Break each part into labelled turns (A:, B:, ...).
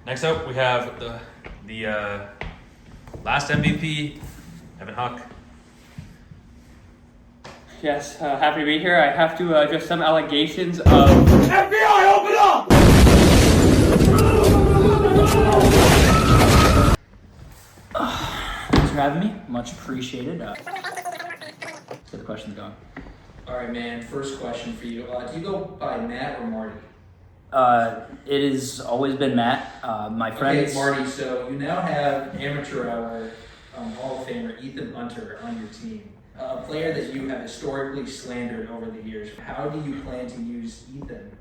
A: Next up, we have the last MVP, Evan Huck.
B: Yes, happy to be here. I have to address some allegations of... FBI, open up! Thanks for having me. Much appreciated. Let's get the questions going.
C: All right, man. First question for you. Do you go by Matt or Marty?
B: It has always been Matt. My friends...
C: Okay, Marty, so you now have Amateur Hour Hall of Famer Ethan Hunter on your team. A player that you have historically slandered over the years. How do you plan to use Ethan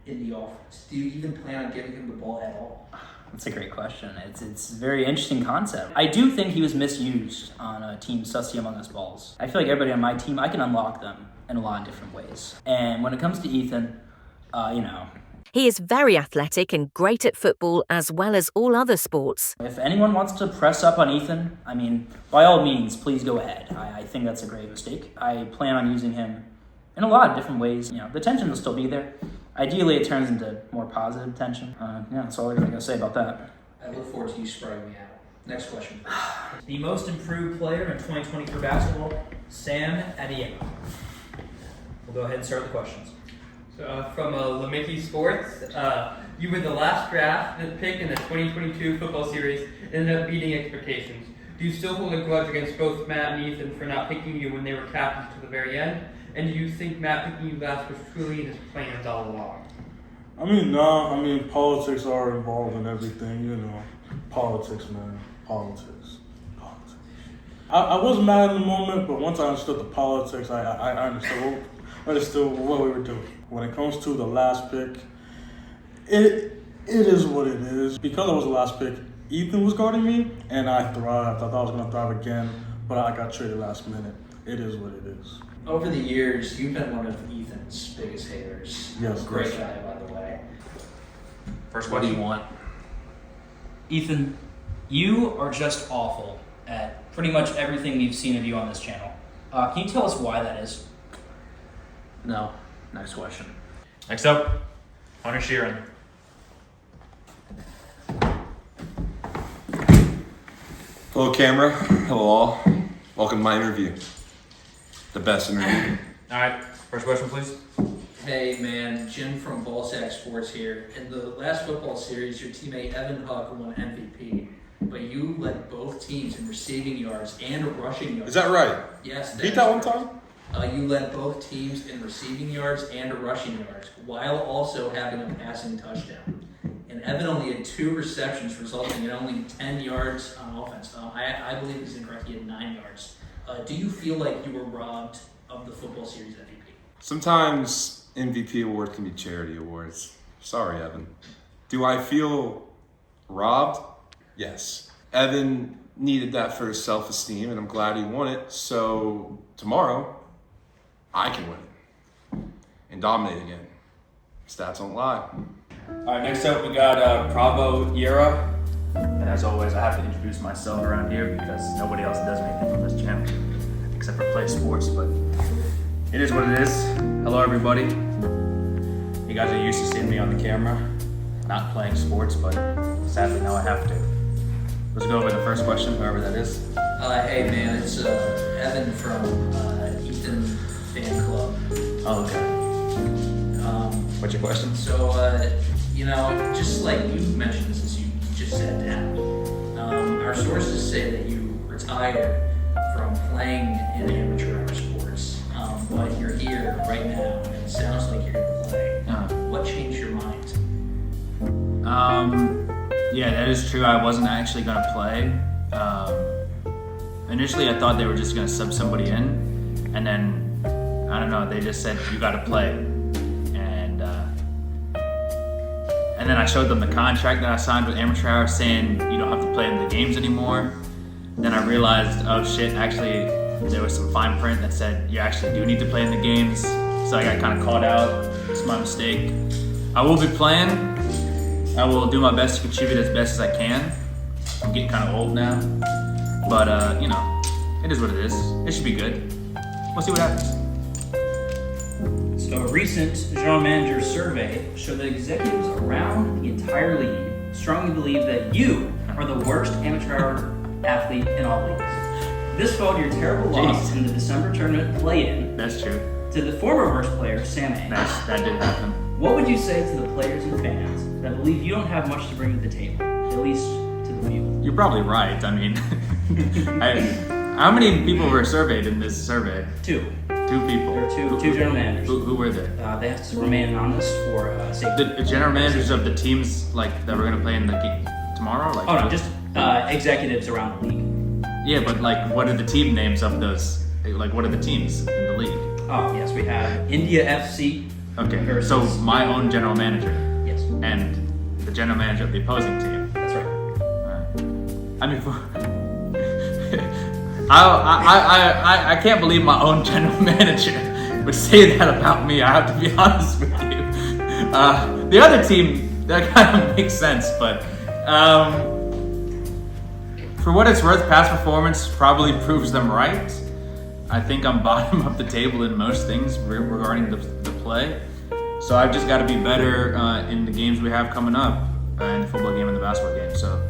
C: in the offense? Do you even plan on giving him the ball at all?
B: That's a great question. It's a very interesting concept. I do think he was misused on a team Sussy Among Us balls. I feel like everybody on my team, I can unlock them in a lot of different ways. And when it comes to Ethan,
D: He is very athletic and great at football as well as all other sports.
B: if anyone wants to press up on Ethan, by all means, please go ahead. I think that's a grave mistake. I plan on using him in a lot of different ways. The tension will still be there. Ideally, it turns into more positive tension. That's all I'm going to say about that.
C: I look forward to you spreading me out. Next question, please.
E: The most improved player in 2020 for basketball, Sam Adiema. We'll go ahead and start the questions.
F: So, from Lamicki Sports, you were the last draft pick in the 2022 football series and ended up beating expectations. Do you still hold a grudge against both Matt and Ethan for not picking you when they were captains to the very end? And do you think Matt picking you last was truly in his plans all along?
G: No. Politics are involved in everything, Politics, man. Politics. I wasn't mad in the moment, but once I understood the politics, I understood what we were doing. When it comes to the last pick, it is what it is. Because I was the last pick, Ethan was guarding me, and I thrived. I thought I was going to thrive again, but I got traded last minute. It is what it is.
C: Over the years, you've been one of Ethan's biggest haters.
G: Yes,
C: Great guy, by the way.
A: First
C: What do
A: question.
C: you want?
B: Ethan, you are just awful at pretty much everything we've seen of you on this channel. Can you tell us why that is?
C: No. Next question.
A: Next up, Hunter Sheeran.
H: Hello, camera. Hello, all. Welcome to my interview. The best interview.
A: All right, first question, please.
C: Hey man, Jim from Ballsack Sports here. In the last football series, your teammate Evan Huck won MVP, but you led both teams in receiving yards and rushing yards.
H: Is that right?
C: Yes.
H: Beat that one time?
C: You led both teams in receiving yards and rushing yards, while also having a passing touchdown. And Evan only had 2 receptions, resulting in only 10 yards on offense. I believe this is incorrect. He had 9 yards. Do you feel like you were robbed of the football series MVP?
H: Sometimes MVP awards can be charity awards. Sorry, Evan. Do I feel robbed? Yes. Evan needed that for his self-esteem, and I'm glad he won it. So tomorrow, I can win it and dominate again. Stats don't lie.
I: All right, next up we got Bravo Yera. And as always, I have to introduce myself around here because nobody else does anything on this channel except for play sports, but it is what it is. Hello, everybody. You guys are used to seeing me on the camera, not playing sports, but sadly now I have to. Let's go over the first question, whoever that is.
C: Hey man, it's Evan from Ethan Fan Club.
I: Oh, okay. What's your question?
C: So, just like you mentioned this as you just sat down, our sources say that you retired from playing in amateur hour sports, but you're here right now, and it sounds like you're going to play. What changed your mind?
B: Yeah, that is true. I wasn't actually going to play. Initially, I thought they were just going to sub somebody in, and then, I don't know, they just said, you got to play. And then I showed them the contract that I signed with Amateur Hour saying you don't have to play in the games anymore. Then I realized, oh shit, actually there was some fine print that said you actually do need to play in the games. So I got kind of caught out. It's my mistake. I will be playing. I will do my best to contribute as best as I can. I'm getting kind of old now. But, it is what it is. It should be good. We'll see what happens.
E: So a recent general manager survey showed that executives around the entire league
J: strongly believe that you are the worst amateur hour athlete in all leagues. This followed your terrible loss
B: Jeez.
J: in the December tournament play-in
B: That's true.
J: to the former worst player, Sam A.
B: That did happen.
J: What would you say to the players and fans that believe you don't have much to bring to the table, at least to the field?
B: You're probably right. I mean, how many people were surveyed in this survey?
J: Two.
B: Two people.
J: There are two general managers.
B: Who were they?
J: They have to remain anonymous for safety.
B: The general managers of the teams like that we're gonna play in the game tomorrow. Like,
J: Oh no, just executives around the league.
B: yeah, but like, what are the team names of those? Like, what are the teams in the league?
J: Oh yes, we have India FC.
B: Okay,
J: Versus-
B: so my own general manager
J: Yes,
B: and the general manager of the opposing team.
J: that's right.
B: I mean, I can't believe my own general manager would say that about me. I have to be honest with you. The other team, that kind of makes sense, but for what it's worth, past performance probably proves them right. I think I'm bottom of the table in most things regarding the play. So I've just got to be better in the games we have coming up, in the football game and the basketball game. So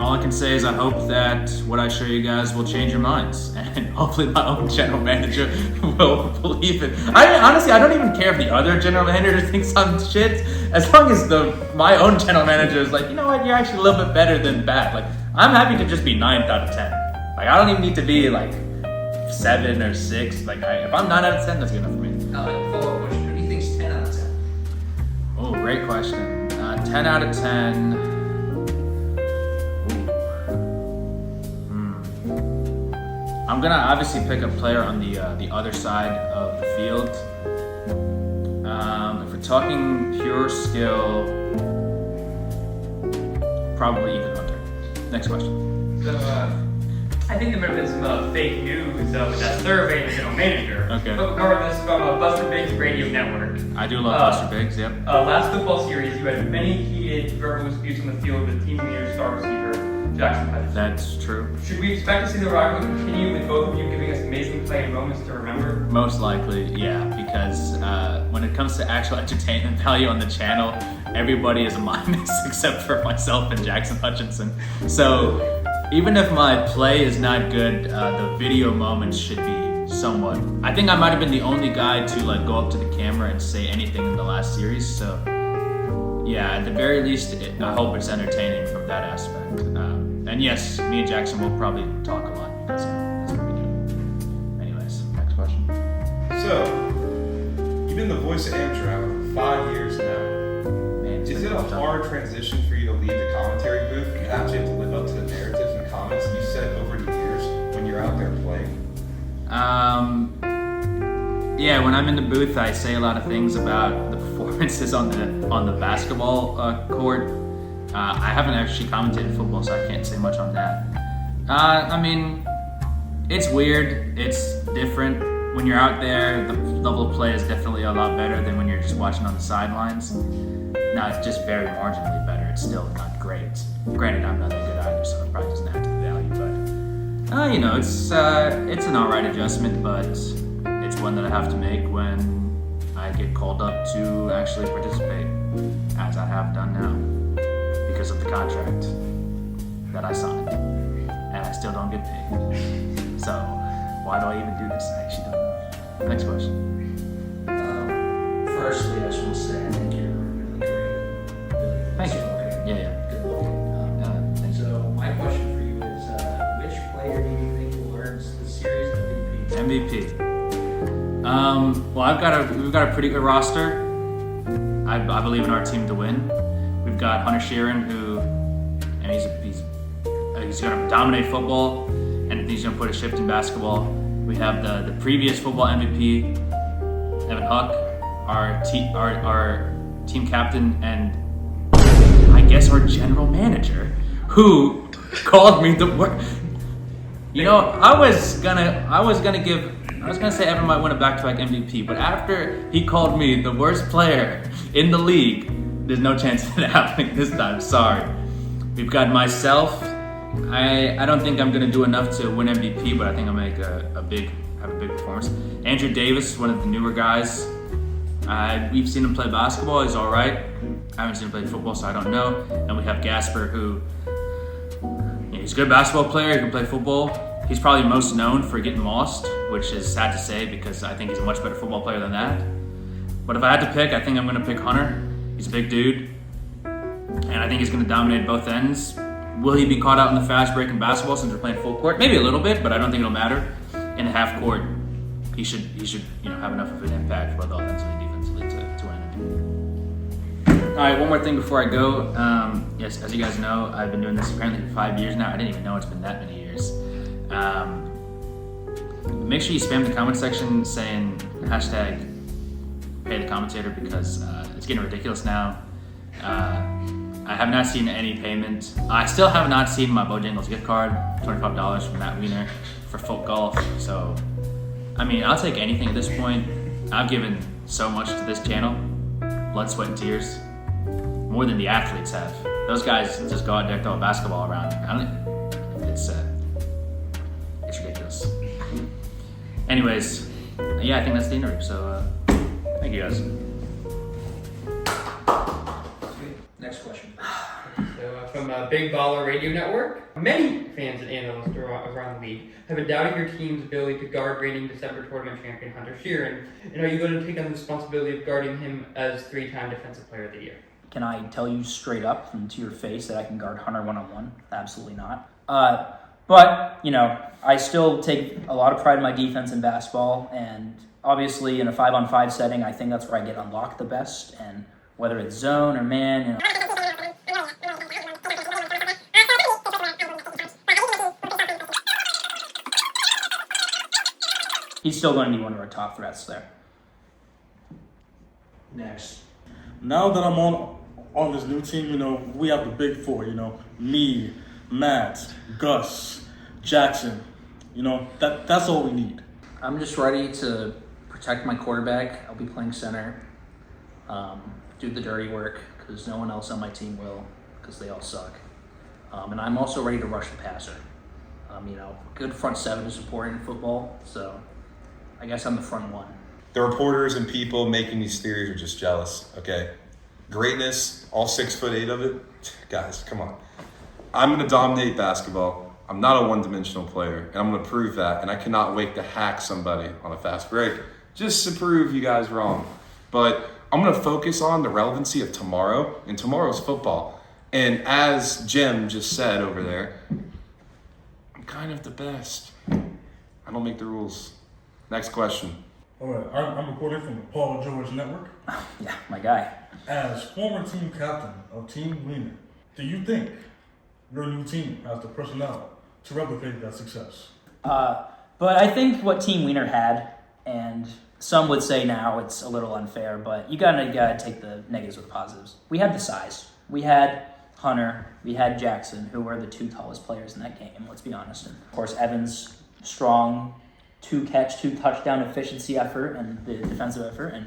B: all I can say is I hope that what I show you guys will change your minds, and hopefully my own general manager will believe it. Honestly, I don't even care if the other general manager thinks I'm shit, as long as my own general manager is like, you know what, you're actually a little bit better than bad. Like, I'm happy to just be 9th out of 10. Like, I don't even need to be like 7 or 6. Like, if I'm 9 out of 10, that's good enough for me.
C: Follow-up question. Who do you think's 10 out of 10?
B: Oh, great question. 10 out of 10. I'm gonna obviously pick a player on the other side of the field. If we're talking pure skill, probably Ethan Hunter. Next question.
F: So, I think there might have been some fake news with that survey of the general manager.
B: Okay.
F: But regardless, from Buster Biggs Radio Network.
B: I do love Buster Biggs, yep.
F: Last football series, you had many heated verbal disputes on the field with team leader star receiver Jackson Hutchinson.
B: That's true.
F: Should we expect to see the rivalry continue with both of you giving us amazing play and moments to remember?
B: Most likely, yeah, because when it comes to actual entertainment value on the channel, everybody is a minus except for myself and Jackson Hutchinson. So even if my play is not good, the video moments should be somewhat. I think I might have been the only guy to like go up to the camera and say anything in the last series. So yeah, at the very least, I hope it's entertaining from that aspect. And yes, me and Jackson will probably talk a lot. That's what we do. Anyways, next question.
K: So, you've been the voice of Amateur Hour for 5 years now.
B: Man,
K: Is it a hard transition for you to leave the commentary booth and actually have to live up to the narratives and comments you said over the years when you're out there playing?
B: Yeah, when I'm in the booth, I say a lot of things about the performances on the basketball court. I haven't actually commentated football, so I can't say much on that. I mean, it's weird. It's different. When you're out there, the level of play is definitely a lot better than when you're just watching on the sidelines. Now, it's just very marginally better. It's still not great. Granted, I'm not that good either, so it probably doesn't add to the value. But, you know, it's an alright adjustment, but it's one that I have to make when I get called up to actually participate, as I have done now, because of the contract that I signed, and I still don't get paid. So why do I even do this? I actually don't know. Next question.
C: Firstly, I just want to say I think you're really great. Really,
B: Thank you.
C: okay.
B: Yeah.
C: Good luck.
B: Thank you.
C: So my question for you is, which player do you think will earn the series MVP?
B: MVP. Well, we've got a pretty good roster. I believe in our team to win. We've got Hunter Sheeran, who, and he's going to dominate football, and he's going to put a shift in basketball. We have the previous football MVP, Evan Huck, our team captain, and I guess our general manager, who called me the worst. You know, I was gonna say Evan might win a back-to-back MVP, but after he called me the worst player in the league, there's no chance of that happening this time. Sorry. We've got myself. I don't think I'm gonna do enough to win MVP, but I think I'll make have a big performance. Andrew Davis, one of the newer guys. We've seen him play basketball. He's all right. I haven't seen him play football, so I don't know. And we have Gasper, who he's a good basketball player. He can play football. He's probably most known for getting lost, which is sad to say because I think he's a much better football player than that. But if I had to pick, I think I'm going to pick Hunter. He's a big dude, and I think he's going to dominate both ends. Will he be caught out in the fast break in basketball since we're playing full court? Maybe a little bit, but I don't think it'll matter. In the half court, he should have enough of an impact both offensively and defensively to win. All right, one more thing before I go. Yes, as you guys know, I've been doing this apparently for 5 years now. I didn't even know it's been that many years. Make sure you spam the comment section saying hashtag pay the commentator because it's getting ridiculous now. I have not seen any payment. I still have not seen my Bojangles gift card, $25 from Matt Wiener for Folk Golf. So, I mean, I'll take anything at this point. I've given so much to this channel, blood, sweat, and tears, more than the athletes have. Those guys just go out there throwing basketball around. It's ridiculous. Anyways, yeah, I think that's the interview. So, thank you guys.
C: Next question.
F: So from Big Baller Radio Network, many fans and analysts around the league have been doubting your team's ability to guard reigning December tournament champion Hunter Sheeran. And are you going to take on the responsibility of guarding him as 3-time Defensive Player of the Year?
J: Can I tell you straight up and to your face that I can guard Hunter one-on-one? Absolutely not. But, I still take a lot of pride in my defense in basketball, and obviously in a 5-on-5 setting, I think that's where I get unlocked the best, and whether it's zone or man, he's still going to be one of our top threats there.
C: Next.
G: Now that I'm on this new team, we have the big four, me, Matt, Gus, Jackson. That's all we need.
C: I'm just ready to protect my quarterback. I'll be playing center. Do the dirty work because no one else on my team will because they all suck. And I'm also ready to rush the passer. Good front seven is important in football, so I guess I'm the front one.
H: The reporters and people making these theories are just jealous, okay? Greatness, all 6'8" of it, guys, come on. I'm gonna dominate basketball. I'm not a one-dimensional player, and I'm gonna prove that, and I cannot wait to hack somebody on a fast break just to prove you guys wrong. But I'm gonna focus on the relevancy of tomorrow, and tomorrow's football. And as Jim just said over there, I'm kind of the best. I don't make the rules. Next question.
G: All right, I'm recording from the Paul George Network.
J: Yeah, my guy.
G: As former team captain of Team Wiener, do you think your new team has the personnel to replicate that success?
J: But I think what Team Wiener had, and some would say now it's a little unfair, but you gotta take the negatives with the positives. We had the size. We had Hunter. We had Jackson, who were the two tallest players in that game, let's be honest. And of course, Evans, strong, 2-catch, 2-touchdown efficiency effort and the defensive effort. And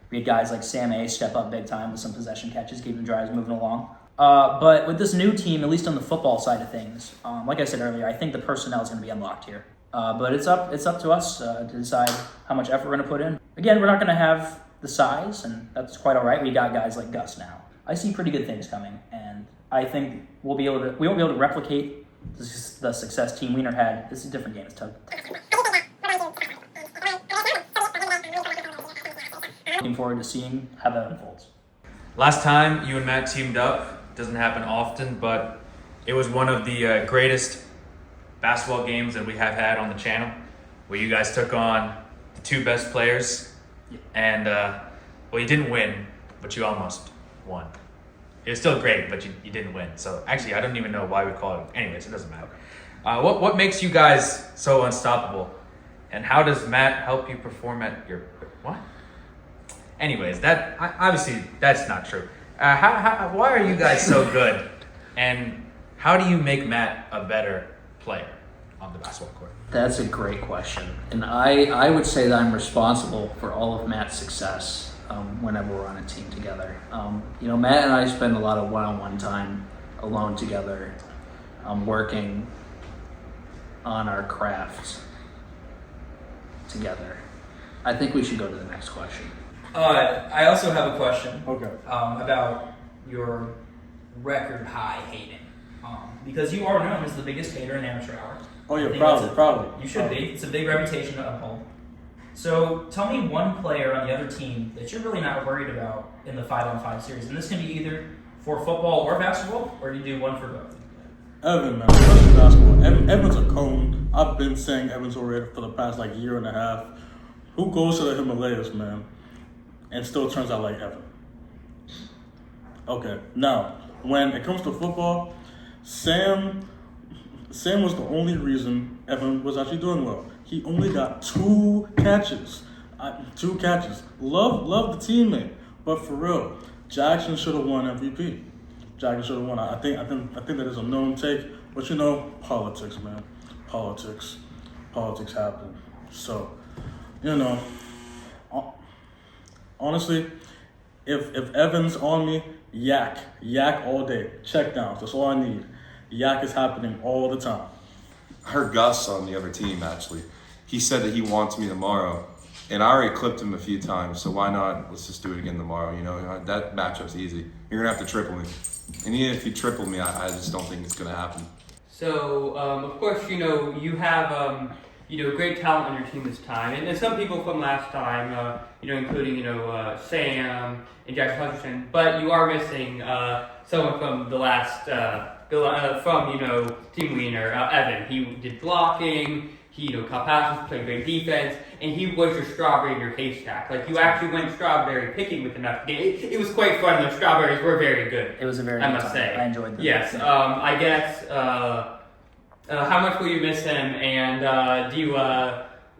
J: we had guys like Sam A step up big time with some possession catches, keeping drives moving along. But with this new team, at least on the football side of things, like I said earlier, I think the personnel is going to be unlocked here. But it's up to us to decide how much effort we're going to put in. Again, we're not going to have the size, and that's quite all right. We got guys like Gus now. I see pretty good things coming, and I think we won't be able to replicate the success Team Wiener had. This is a different game. It's tough. Looking forward to seeing how that unfolds.
A: Last time you and Matt teamed up, doesn't happen often, but it was one of the greatest basketball games that we have had on the channel, where you guys took on the two best players, and you didn't win, but you almost won. It was still great, but you didn't win. So actually, I don't even know why we call it. Anyways, it doesn't matter. What makes you guys so unstoppable, and how does Matt help you perform at your what? Anyways, obviously that's not true. Why are you guys so good, and how do you make Matt a better player on the basketball court?
C: That's a great question. And I would say that I'm responsible for all of Matt's success whenever we're on a team together. Matt and I spend a lot of one-on-one time alone together, working on our craft together. I think we should go to the next question.
E: I also have a question.
G: Okay.
E: About your record high hating. Because you are known as the biggest hater in amateur hour.
G: Oh
E: I
G: yeah,
E: think
G: probably, probably.
E: You should be. It's a big reputation to uphold. So tell me one player on the other team that you're really not worried about in the 5-on-5 series. And this can be either for football or basketball, or you do one for both.
G: Evan, man, especially basketball. Evan's a cone. I've been saying Evan's already for the past like year and a half. Who goes to the Himalayas, man, and still turns out like Evan? Okay, now when it comes to football, Sam was the only reason Evan was actually doing well. He only got 2 catches. 2 catches. Love the teammate, but for real, Jackson should have won MVP. Jackson should have won. I think that is a known take, but you know, politics, man. Politics happen. So, you know, honestly, if Evan's on me, yak all day. Check downs. That's all I need. Yak is happening all the time.
H: I heard Gus on the other team, actually. He said that he wants me tomorrow. And I already clipped him a few times, so why not? Let's just do it again tomorrow. You know, that matchup's easy. You're going to have to triple me. And even if you triple me, I just don't think it's going to happen.
F: So, of course, you know, you have, great talent on your team this time. And some people from last time, including, Sam and Jackson Hutcherson. But you are missing someone from the last, Team Wiener, Evan. He did blocking. He, caught passes, played great defense, and he was your strawberry in your haystack. Like, you actually went strawberry picking with him after the game. It was quite fun. The strawberries were very good.
J: It was a very
F: I
J: good
F: must
J: time.
F: say.
J: I enjoyed them.
F: Yes. I guess, how much will you miss him, and do you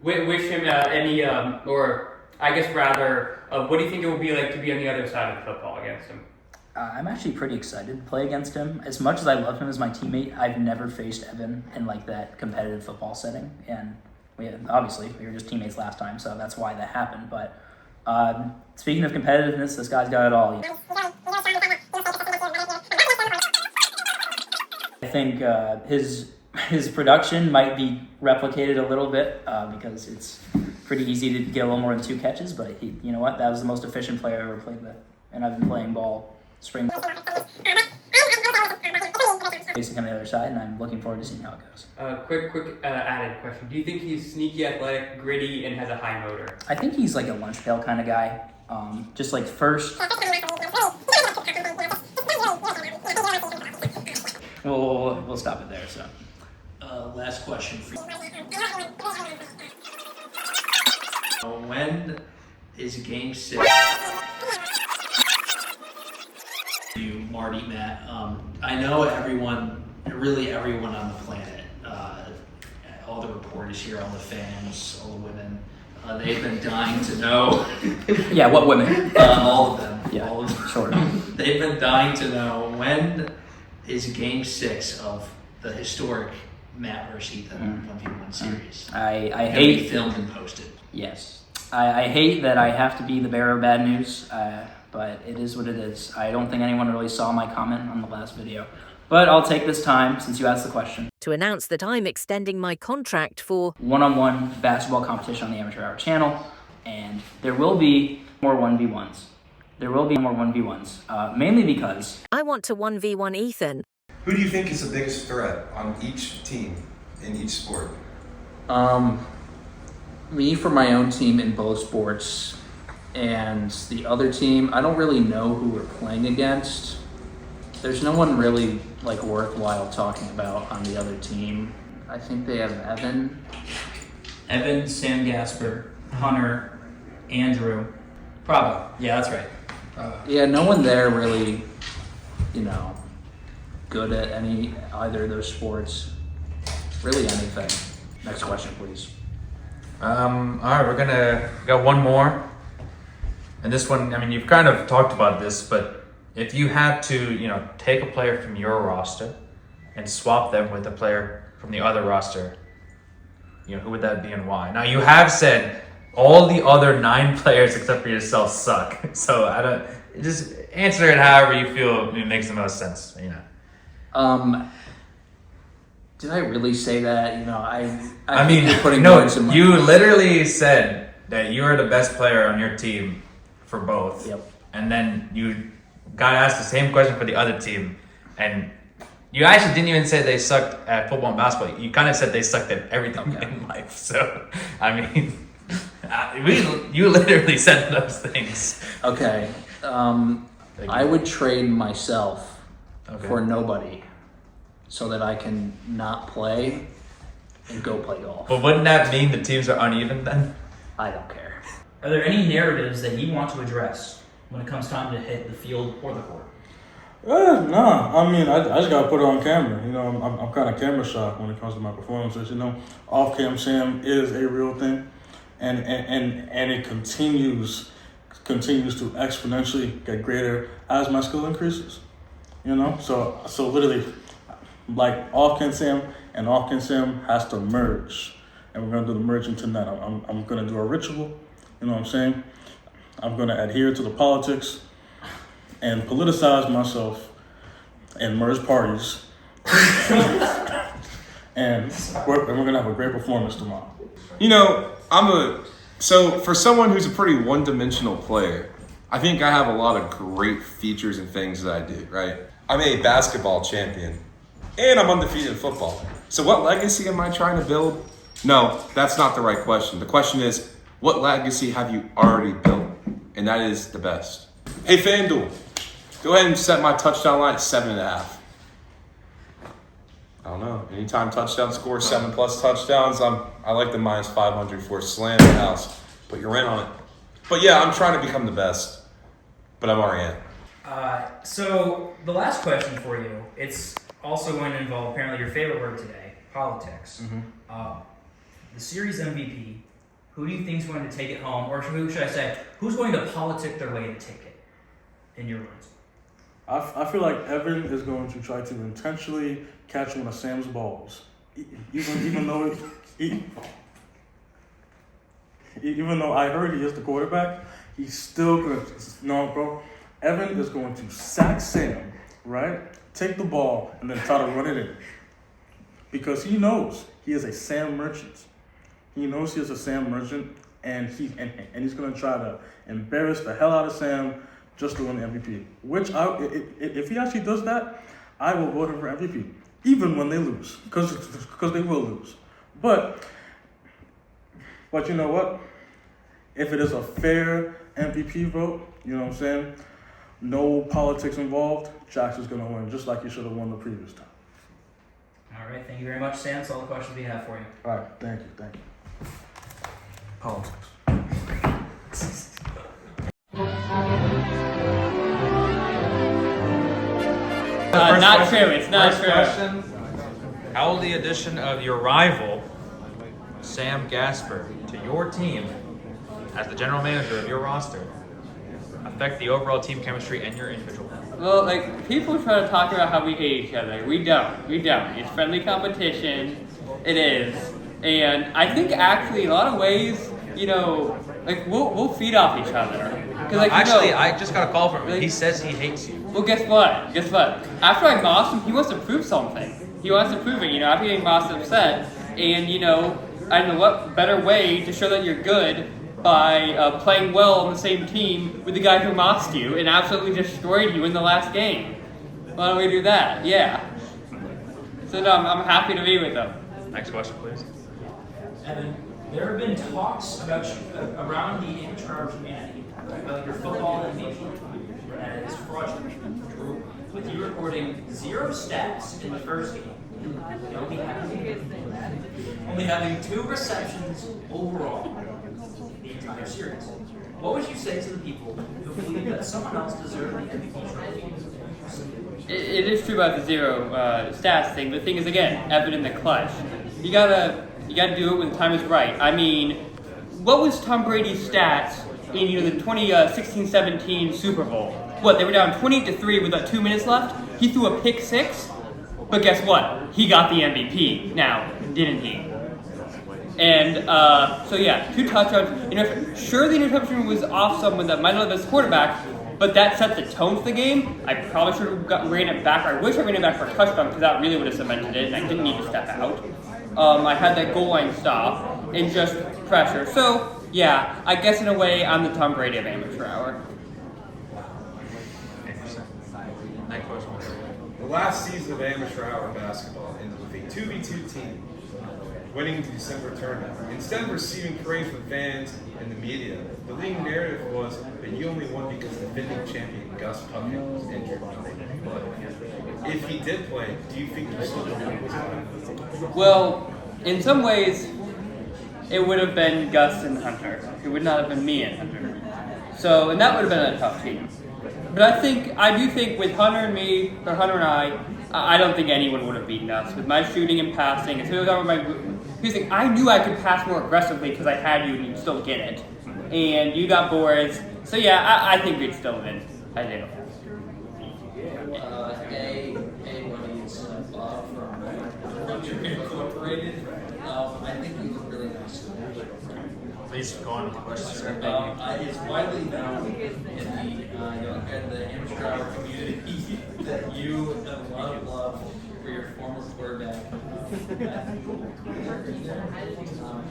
F: wish him any, or I guess rather, what do you think it will be like to be on the other side of football against him?
J: I'm actually pretty excited to play against him. As much as I love him as my teammate, I've never faced Evan in like that competitive football setting. And we were just teammates last time, so that's why that happened. But speaking of competitiveness, this guy's got it all. I think his production might be replicated a little bit because it's pretty easy to get a little more than 2 catches. But you know what? That was the most efficient player I ever played with, and I've been playing ball. Spring facing on the other side, and I'm looking forward to seeing how it goes.
F: Quick added question. Do you think he's sneaky, athletic, gritty, and has a high motor?
J: I think he's like a lunch pail kind of guy. Just like first. We'll stop it there. So,
C: Last question for you. When is Game 6? You, Marty, Matt. I know really everyone on the planet, all the reporters here, all the fans, all the women, they've been dying to know.
J: Yeah, what women?
C: All of them.
J: Yeah,
C: all of them.
J: sure.
C: They've been dying to know when is Game 6 of the historic Matt vs. Ethan 1v1 series.
J: I
C: Gonna be
J: hate
C: filmed and posted.
J: Yes, I hate that I have to be the bearer of bad news. But it is what it is. I don't think anyone really saw my comment on the last video. But I'll take this time, since you asked the question,
D: to announce that I'm extending my contract for
J: one-on-one basketball competition on the Amateur Hour channel. And there will be more 1v1s. Mainly because
D: I want to 1v1 Ethan.
K: Who do you think is the biggest threat on each team in each sport?
L: Me for my own team in both sports. And the other team, I don't really know who we're playing against. There's no one really like worthwhile talking about on the other team. I think they have Evan,
E: Sam Gasper, Hunter, Andrew, Pravo. Yeah, that's right.
L: Yeah, no one there really, good at either of those sports. Really anything. Next question, please.
A: All right, got one more. And this one, you've kind of talked about this, but if you had to, take a player from your roster and swap them with a player from the other roster, who would that be and why? Now, you have said all the other 9 players except for yourself suck. So just answer it however you feel it makes the most sense,
L: Did I really say that?
A: You're putting words in my mouth. You literally said that you are the best player on your team for both.
J: Yep.
A: And then you got asked the same question for the other team, and you actually didn't even say they sucked at football and basketball. You kind of said they sucked at everything in life. So, I mean, you literally said those things.
L: Okay. I would trade myself for nobody so that I can not play and go play golf.
A: But wouldn't that mean the teams are uneven then?
L: I don't care.
E: Are there any narratives that you want to address when it comes time to hit the field or the court?
G: No, I mean, I just gotta put it on camera. You know, I'm kind of camera shy when it comes to my performances. You know, off cam Sam is a real thing, and it continues to exponentially get greater as my skill increases. You know, so literally, like off cam Sam and off cam Sam has to merge, and we're gonna do the merging tonight. I'm gonna do a ritual. You know what I'm saying? I'm gonna adhere to the politics and politicize myself and merge parties. and we're gonna have a great performance tomorrow.
H: You know, so for someone who's a pretty one-dimensional player, I think I have a lot of great features and things that I do, right? I'm a basketball champion, and I'm undefeated in football. So what legacy am I trying to build? No, that's not the right question. The question is, what legacy have you already built? And that is the best. Hey, FanDuel, go ahead and set my touchdown line at 7.5. I don't know. Anytime touchdown score, 7+ touchdowns, I like the -500 for a slam in the house. Put your rent on it. But yeah, I'm trying to become the best. But I'm already in.
E: So the last question for you, it's also going to involve apparently your favorite word today, politics. The series MVP, who do you think is going to take it home? Or who should I say, who's going to politic their way to take it, in your words?
G: I feel like Evan is going to try to intentionally catch one of Sam's balls. Even though I heard he is the quarterback, he's still going to... No, bro. Evan is going to sack Sam, right? Take the ball and then try to run it in. Because he knows he is a Sam merchant. He knows he is a Sam merchant, and he's going to try to embarrass the hell out of Sam just to win the MVP. Which, if he actually does that, I will vote him for MVP, even when they lose, because they will lose. But you know what? If it is a fair MVP vote, you know what I'm saying? No politics involved, Jax is going to win, just like he should have won the previous time.
E: All right, thank you very much, Sam. That's all the questions we have for you.
G: All right, thank you. Politics.
F: Not true. It's not
A: First
F: true.
A: question. How will the addition of your rival, Sam Gasper, to your team as the general manager of your roster affect the overall team chemistry and your individual?
F: Well, like, people try to talk about how we hate each other. We don't. It's friendly competition. It is. And I think actually in a lot of ways, you know, like we'll feed off each other. Like,
A: actually, I just got a call from him. He says he hates you.
F: Well, guess what? After I mossed him, he wants to prove something. He wants to prove it, you know, after getting mossed upset. And, you know, I don't know what better way to show that you're good by playing well on the same team with the guy who mossed you and absolutely destroyed you in the last game. Why don't we do that? Yeah. So no, I'm happy to be with them.
A: Next question, please.
E: Evan, there have been talks about around the amateur community about your football MVP that is fraudulent, with you recording 0 stats in the first game, only having 2 receptions overall the entire series. What would you say to the people who believe that someone else deserved the MVP trophy?
F: It is true about the 0 stats thing. The thing is, again, Evan in the clutch. You gotta do it when the time is right. I mean, what was Tom Brady's stats in the 2016-17 Super Bowl? What, they were down 20-3 with about 2 minutes left? He threw a pick 6, but guess what? He got the MVP now, didn't he? And so yeah, 2 touchdowns. Sure, the interception was off someone that might not have been quarterback, but that set the tone for the game. I probably should have ran it back. I wish I ran it back for a touchdown because that really would have cemented it, and I didn't need to step out. I had that goal line stop and just pressure. So Yeah, I guess in a way I'm the Tom Brady of amateur hour.
A: Next question.
K: The last season of amateur hour basketball ended with a 2v2 team winning the December tournament. Instead of receiving praise from fans and the media, the league narrative was that you only won because the defending champion Gus Puckett was injured. But if he did play, do you think you still would have won?
F: Well, in some ways, it would have been Gus and Hunter. It would not have been me and Hunter. So, and that would have been a tough team. But I do think with Hunter and me, or Hunter and I don't think anyone would have beaten us. With my shooting and passing, as soon as I knew I could pass more aggressively because I had you and you'd still get it. And you got Boris. So yeah, I think we'd still win. I do.
C: It's Bob from Culture Incorporated. I think you look really nice.
A: Please go on with the question, sir.
C: It's widely known in the amateur hour community that you have a lot of love for your former quarterback.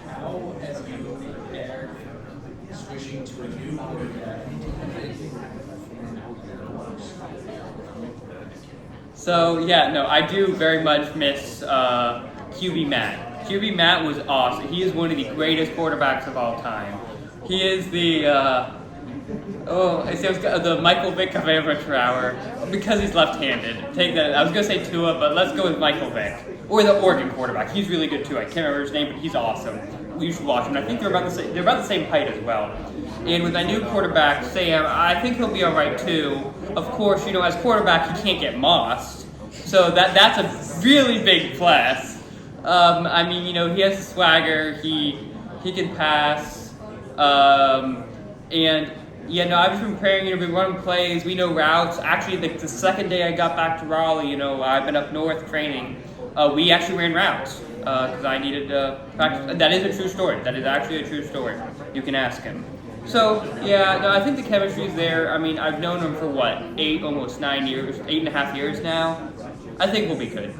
C: How has you prepared switching to a new quarterback?
F: So yeah, no, I do very much miss QB Matt. QB Matt was awesome. He is one of the greatest quarterbacks of all time. He is the the Michael Vick of amateur hour because he's left-handed. Take that. I was gonna say Tua, but let's go with Michael Vick or the Oregon quarterback. He's really good too. I can't remember his name, but he's awesome. You should watch him. I think they're about the same. They're about the same height as well. And with my new quarterback Sam, I think he'll be all right too. Of course, as quarterback he can't get mossed, so that's a really big plus. He has the swagger. He can pass. I've just been preparing. We've been running plays. We know routes. Actually, the second day I got back to Raleigh, I've been up north training. We actually ran routes because I needed to practice. That is a true story. That is actually a true story. You can ask him. So I think the chemistry's there. I've known him for almost 9 years, 8.5 years now. I think we'll be good.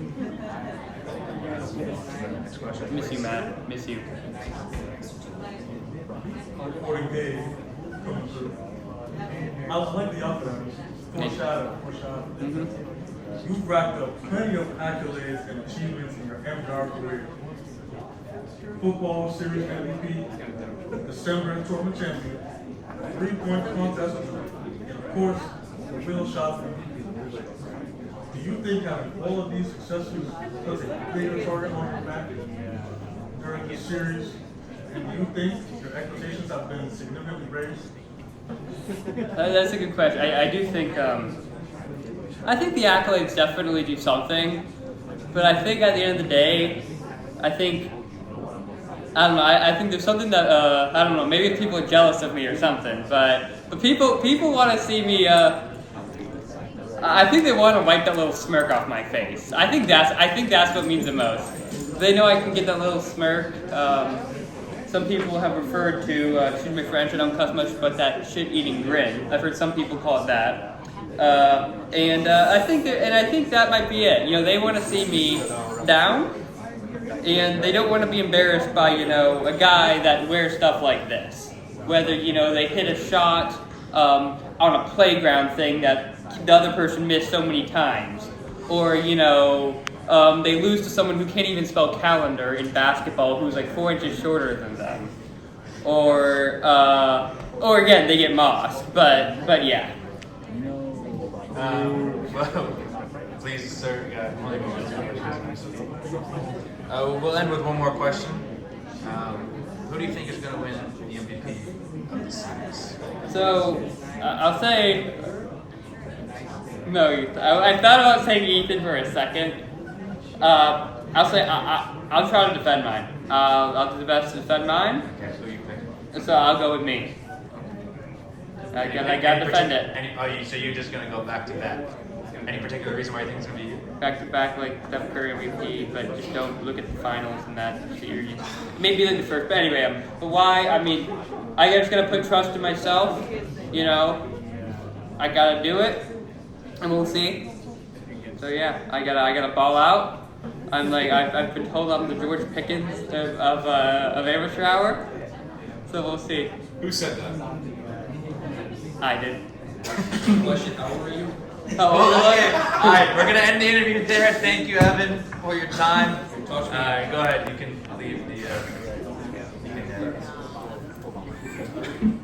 F: Miss you, Matt. Miss you.
G: Reporting Dave coming through. I like the offense. Foreshadow.
F: Mm-hmm.
G: You've racked up plenty of accolades and achievements in your amateur career. Football Series MVP, December tournament champion, 3-point contest, and of course, the real shot for MVP. Do you think having all of these successes puts a bigger target on your back during this series? And do you think your expectations have been significantly raised?
F: That's a good question. I do think. I think the accolades definitely do something, but I think at the end of the day, I think there's something that maybe people are jealous of me or something, but people want to see me. I think they want to wipe that little smirk off my face. I think that's what means the most. They know I can get that little smirk. Some people have referred to, excuse my French, I don't cuss much, but that shit-eating grin. I've heard some people call it that. I think that might be it. They want to see me down, and they don't want to be embarrassed by, a guy that wears stuff like this. Whether, they hit a shot on a playground thing that the other person missed so many times, or, they lose to someone who can't even spell calendar in basketball who's like 4 inches shorter than them. Or again, they get mossed. But yeah.
A: Please, sir. We'll end with one more question. Who do you think is going to win the MVP of the series?
F: So, I'll say... No, I thought about saying Ethan for a second. I'll say I'll try to defend mine. I'll do the best to defend mine.
A: Okay, who you pick?
F: So I'll go with me. I gotta defend it.
A: So you're just gonna go back to back? Any particular reason why you think it's gonna be you?
F: Back to back, like Steph Curry MVP, but just don't look at the finals in that series. Maybe like the first, but anyway. But why? I just gotta put trust in myself. I gotta do it, and we'll see. So yeah, I gotta ball out. I've been told I'm the George Pickens of amateur hour. So we'll see.
K: Who said that?
F: I did.
C: Question, how old are you?
A: All right, we're gonna end the interview there. Thank you, Evan, for your time. Go ahead. You can leave the. You can,